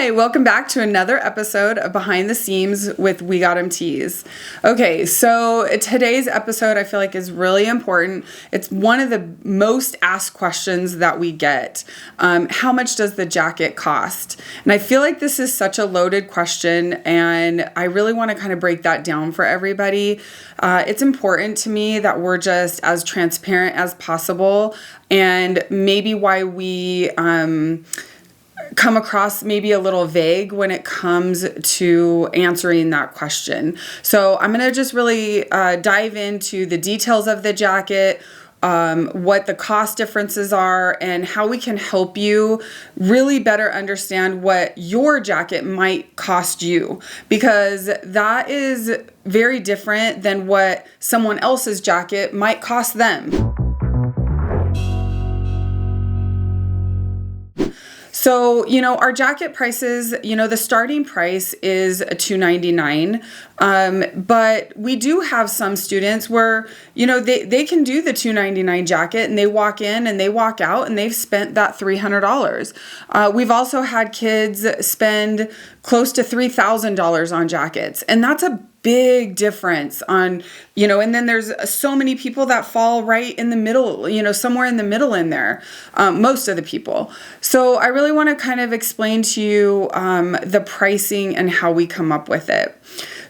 Hi, welcome back to another episode of Behind the Seams with WeGotEm Tees. Okay, so today's episode I feel like is really important. It's one of the most asked questions that we get. How much does the jacket cost? And I feel like this is such a loaded question, and I really want to kind of break that down for everybody. It's important to me that we're just as transparent as possible, and maybe why we come across maybe a little vague when it comes to answering that question. So I'm going to just really dive into the details of the jacket, what the cost differences are, and how we can help you really better understand what your jacket might cost you, because that is very different than what someone else's jacket might cost them. So, our jacket prices, the starting price is $2.99. But we do have some students where, they can do the $2.99 jacket and they walk in and they walk out and they've spent that $300. We've also had kids spend close to $3,000 on jackets, and that's a big difference on, and then there's so many people that fall right in the middle, somewhere in the middle in there, most of the people. So I really want to kind of explain to you the pricing and how we come up with it.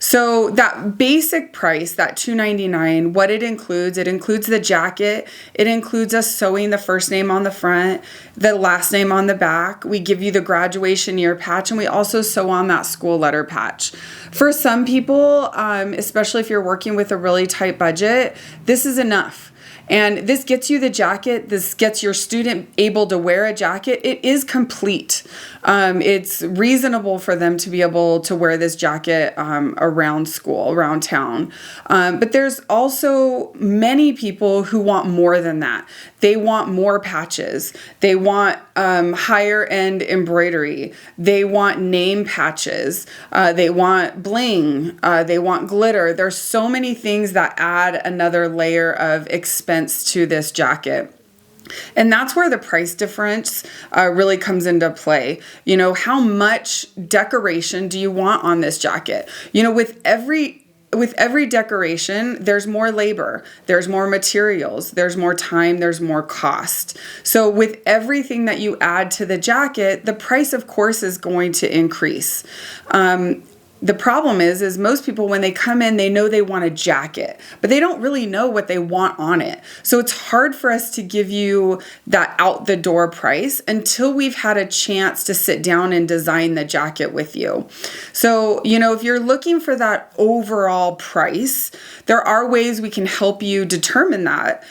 So that basic price, that $2.99, what it includes the jacket. It includes us sewing the first name on the front, the last name on the back. We give you the graduation year patch, and we also sew on that school letter patch. For some people, especially if you're working with a really tight budget, this is enough. And this gets you the jacket. This gets your student able to wear a jacket. It is complete. It's reasonable for them to be able to wear this jacket around school, around town. But there's also many people who want more than that. They want more patches. They want higher end embroidery. They want name patches. They want bling. They want glitter. There's so many things that add another layer of expense to this jacket. And that's where the price difference really comes into play. How much decoration do you want on this jacket? With every decoration, there's more labor, there's more materials, there's more time, there's more cost. So with everything that you add to the jacket, the price, of course, is going to increase. The problem is most people, when they come in, they know they want a jacket, but they don't really know what they want on it. So it's hard for us to give you that out the door price until we've had a chance to sit down and design the jacket with you. So, if you're looking for that overall price, there are ways we can help you determine that.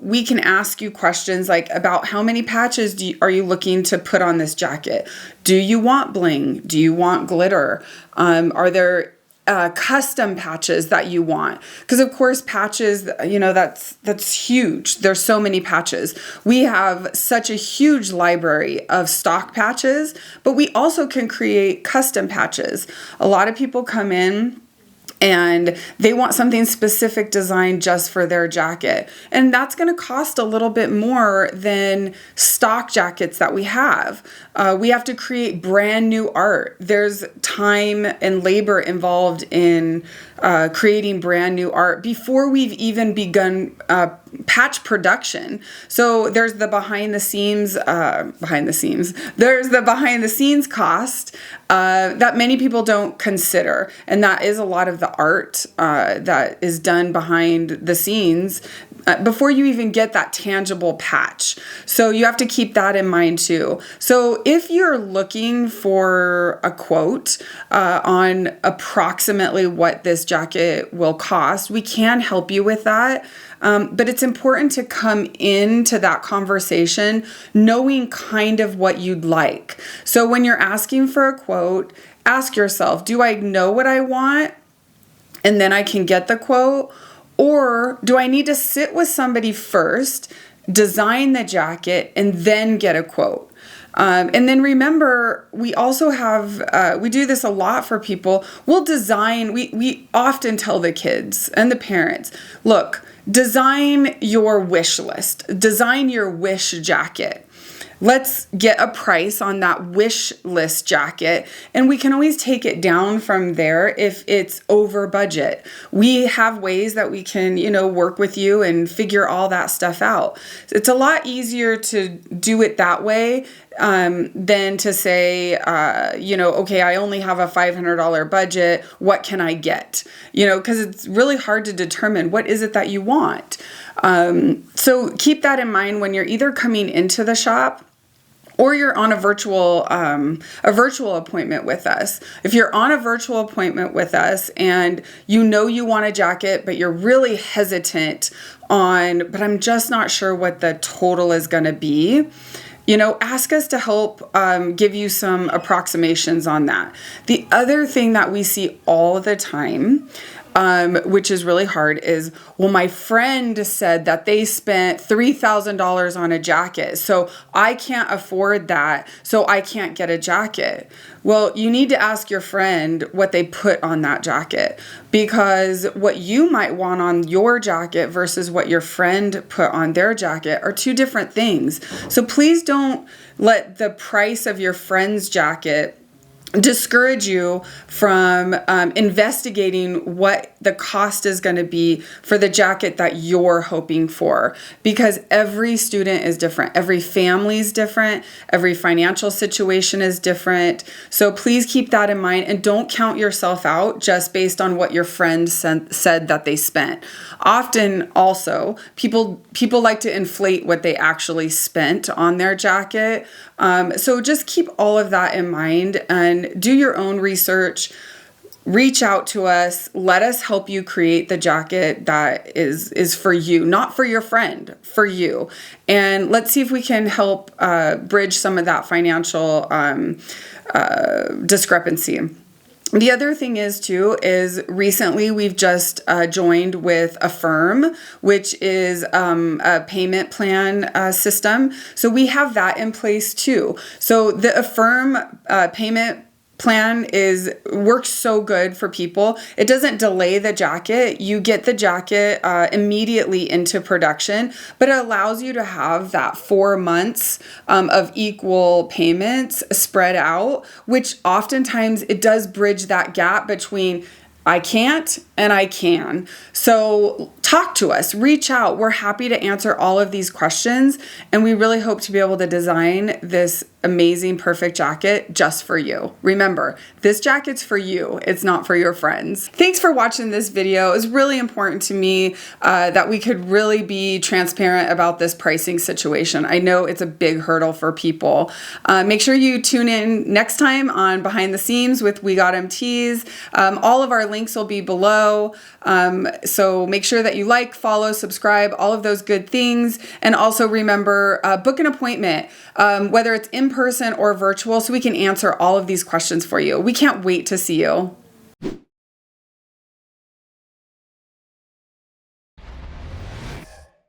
We can ask you questions like about how many patches are you looking to put on this jacket? Do you want bling? Do you want glitter? Are there custom patches that you want? Because of course patches, that's huge. There's so many patches. We have such a huge library of stock patches, but we also can create custom patches. A lot of people come in and they want something specific designed just for their jacket. And that's going to cost a little bit more than stock jackets that we have. We have to create brand new art. There's time and labor involved in creating brand new art before we've even begun patch production. So there's the behind the scenes. There's the behind the scenes cost that many people don't consider, and that is a lot of the art that is done behind the scenes before you even get that tangible patch. So you have to keep that in mind too. So if you're looking for a quote on approximately what this jacket will cost, we can help you with that. But it's important to come into that conversation knowing kind of what you'd like. So when you're asking for a quote, ask yourself, do I know what I want and then I can get the quote? Or do I need to sit with somebody first, design the jacket, and then get a quote? And then remember, we also have, we do this a lot for people. We'll design, we often tell the kids and the parents, look, design your wish list, design your wish jacket. let's get a price on that wish list jacket, and we can always take it down from there if it's over budget. We have ways that we can, work with you and figure all that stuff out. It's a lot easier to do it that way than to say, okay, I only have a $500 budget. What can I get? Because it's really hard to determine what is it that you want. So keep that in mind when you're either coming into the shop or you're on a virtual appointment with us. If you're on a virtual appointment with us and you want a jacket, but you're really hesitant but I'm just not sure what the total is going to be, ask us to help give you some approximations on that. The other thing that we see all the time, which is really hard, is, well, my friend said that they spent $3,000 on a jacket, so I can't afford that, so I can't get a jacket. Well, you need to ask your friend what they put on that jacket, because what you might want on your jacket versus what your friend put on their jacket are two different things. So please don't let the price of your friend's jacket discourage you from investigating what the cost is going to be for the jacket that you're hoping for, because every student is different, every family is different, every financial situation is different. So please keep that in mind, and don't count yourself out just based on what your friend said that they spent. Often also people like to inflate what they actually spent on their jacket. So just keep all of that in mind and do your own research. Reach out to us. Let us help you create the jacket that is for you, not for your friend, for you. And let's see if we can help bridge some of that financial discrepancy. The other thing is recently we've just joined with Affirm, which is a payment plan system. So we have that in place too. So the Affirm payment plan works so good for people. It doesn't delay the jacket. You get the jacket immediately into production, but it allows you to have that 4 months of equal payments spread out, which oftentimes it does bridge that gap between I can't and I can. So talk to us, reach out. We're happy to answer all of these questions, and we really hope to be able to design this amazing, perfect jacket just for you. Remember, this jacket's for you. It's not for your friends. Thanks for watching this video. It was really important to me that we could really be transparent about this pricing situation. I know it's a big hurdle for people. Make sure you tune in next time on Behind the Seams with WeGotEm Tees. All of our links will be below. So make sure that you like, follow, subscribe, all of those good things. And also remember, book an appointment, whether it's in person or virtual, so we can answer all of these questions for you. We can't wait to see you.